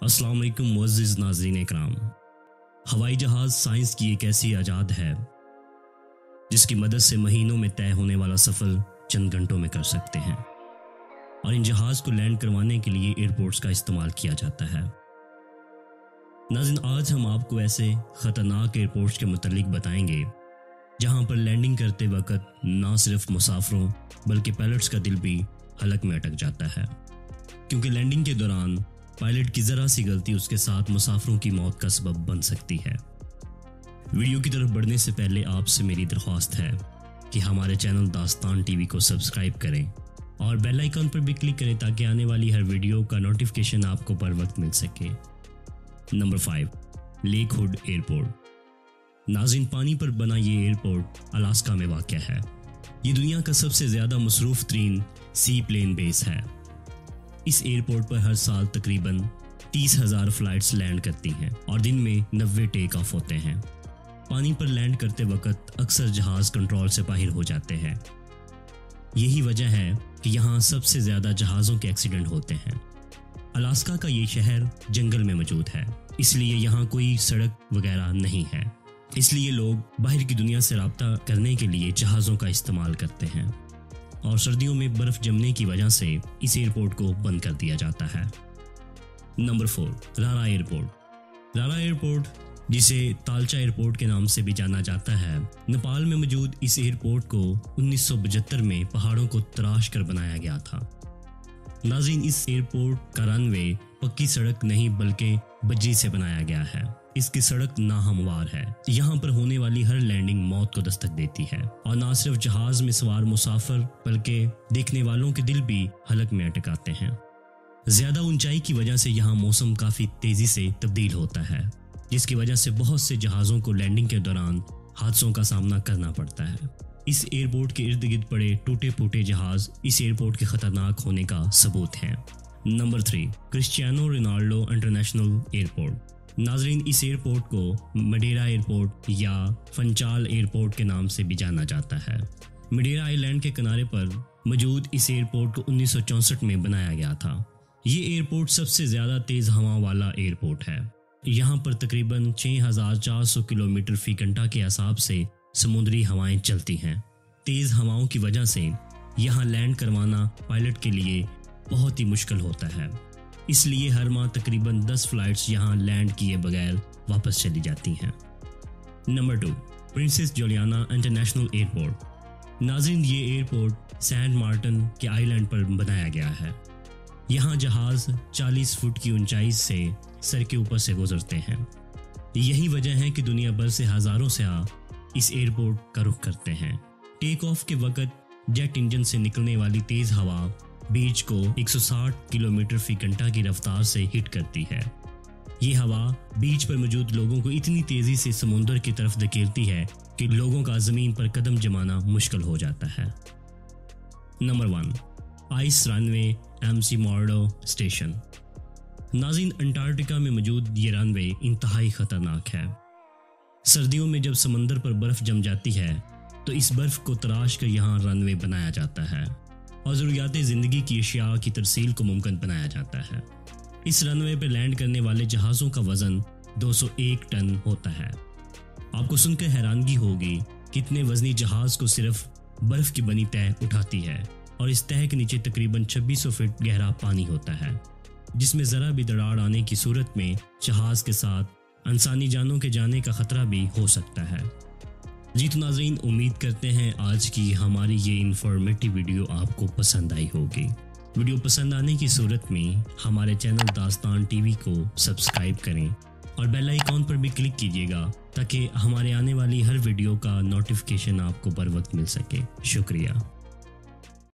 अस्सलाम वालेकुम मुअज़्ज़िज़ नाज़रीन इकराम। हवाई जहाज़ साइंस की एक ऐसी इजाद है जिसकी मदद से महीनों में तय होने वाला सफ़र चंद घंटों में कर सकते हैं, और इन जहाज़ को लैंड करवाने के लिए एयरपोर्ट्स का इस्तेमाल किया जाता है। नाज़रीन, आज हम आपको ऐसे ख़तरनाक एयरपोर्ट्स के मुतालिक बताएंगे जहां पर लैंडिंग करते वक्त ना सिर्फ मुसाफिरों बल्कि पायलट्स का दिल भी हलक में अटक जाता है, क्योंकि लैंडिंग के दौरान पायलट की ज़रा सी गलती उसके साथ मुसाफिरों की मौत का सबब बन सकती है। वीडियो की तरफ बढ़ने से पहले आपसे मेरी दरख्वास्त है कि हमारे चैनल दास्तान टीवी को सब्सक्राइब करें और बेल आइकन पर भी क्लिक करें ताकि आने वाली हर वीडियो का नोटिफिकेशन आपको बर वक्त मिल सके। Number 5, lake hood airport. नाज़रीन, पानी पर बना ये एयरपोर्ट अलास्का में वाक़ है। ये दुनिया का सबसे ज़्यादा मसरूफ़ तरीन सी प्लेन बेस है। इस एयरपोर्ट पर हर साल तकरीबन 30,000 फ़्लाइट्स लैंड करती हैं और दिन में 90 टेक ऑफ होते हैं। पानी पर लैंड करते वक्त अक्सर जहाज़ कंट्रोल से बाहर हो जाते हैं। यही वजह है कि यहाँ सबसे ज़्यादा जहाज़ों के एक्सीडेंट होते हैं। अलास्का का ये शहर जंगल में मौजूद है, इसलिए यहाँ कोई सड़क वगैरह नहीं है। इसलिए लोग बाहर की दुनिया से रब्ता करने के लिए जहाज़ों का इस्तेमाल करते हैं, और सर्दियों में बर्फ़ जमने की वजह से इस एयरपोर्ट को बंद कर दिया जाता है। नंबर 4, रारा एयरपोर्ट। रारा एयरपोर्ट, जिसे तालचा एयरपोर्ट के नाम से भी जाना जाता है, नेपाल में मौजूद इस एयरपोर्ट को 1972 में पहाड़ों को तराश कर बनाया गया था। नाज़रीन, इस एयरपोर्ट का रनवे पक्की सड़क नहीं बल्कि बजरी से बनाया गया है। इसकी सड़क नाहमवार है। यहाँ पर होने वाली हर लैंडिंग मौत को दस्तक देती है, और ना सिर्फ जहाज में सवार मुसाफिर बल्कि देखने वालों के दिल भी हलक में अटकाते हैं। ज्यादा ऊंचाई की वजह से यहाँ मौसम काफी तेजी से तब्दील होता है, जिसकी वजह से बहुत से जहाज़ों को लैंडिंग के दौरान हादसों का सामना करना पड़ता है। इस एयरपोर्ट के इर्द गिर्द पड़े टूटे फूटे जहाज इस एयरपोर्ट के खतरनाक होने का सबूत हैं। Number 3, Cristiano Ronaldo international airport. नाजरीन, इस एयरपोर्ट को मडेरा एयरपोर्ट या फंचाल एयरपोर्ट के नाम से भी जाना जाता है। मडेरा आइलैंड के किनारे पर मौजूद इस एयरपोर्ट को 1964 में बनाया गया था। ये एयरपोर्ट सबसे ज़्यादा तेज़ हवा वाला एयरपोर्ट है। यहाँ पर तकरीबन 6,400 किलोमीटर फी घंटा के हिसाब से समुद्री हवाएं चलती हैं। तेज़ हवाओं की वजह से यहाँ लैंड करवाना पायलट के लिए बहुत ही मुश्किल होता है, इसलिए हर माह तकरीबन 10 फ्लाइट्स यहाँ लैंड किए बगैर वापस चली जाती हैं। Number 2, princess Juliana international airport. नाज़रीन, ये एयरपोर्ट सेंट मार्टिन के आइलैंड पर बनाया गया है। यहाँ जहाज़ 40 फुट की ऊंचाई से सर के ऊपर से गुजरते हैं। यही वजह है कि दुनिया भर से हज़ारों सयाह इस एयरपोर्ट का रुख करते हैं। टेक ऑफ के वक्त जेट इंजन से निकलने वाली तेज़ हवा बीच को 160 किलोमीटर फी घंटा की रफ्तार से हिट करती है। ये हवा बीच पर मौजूद लोगों को इतनी तेजी से समुंदर की तरफ धकेलती है कि लोगों का ज़मीन पर कदम जमाना मुश्किल हो जाता है। Number 1, ice runway MC Mordo station. नाज़रीन, अंटार्कटिका में मौजूद ये रनवे इंतहाई ख़तरनाक है। सर्दियों में जब समंदर पर बर्फ़ जम जाती है तो इस बर्फ़ को तराश कर यहाँ रनवे बनाया जाता है और ज़रूरियात ज़िंदगी की अशिया की तरसील को मुमकिन बनाया जाता है। इस रनवे पर लैंड करने वाले जहाज़ों का वज़न 201 टन होता है। आपको सुनकर हैरानगी होगी कि इतने वज़नी जहाज़ को सिर्फ बर्फ़ की बनी तह उठाती है, और इस तह के नीचे तकरीबन 2600 फीट गहरा पानी होता है, जिसमें ज़रा भी दरार आने की सूरत में जहाज़ के साथ इंसानी जानों के जाने का ख़तरा भी हो सकता है। जी तो नाज़रीन, उम्मीद करते हैं आज की हमारी ये इन्फॉर्मेटिव वीडियो आपको पसंद आई होगी। वीडियो पसंद आने की सूरत में हमारे चैनल दास्तान टीवी को सब्सक्राइब करें और बेल आइकॉन पर भी क्लिक कीजिएगा ताकि हमारे आने वाली हर वीडियो का नोटिफिकेशन आपको बर वक्त मिल सके। शुक्रिया।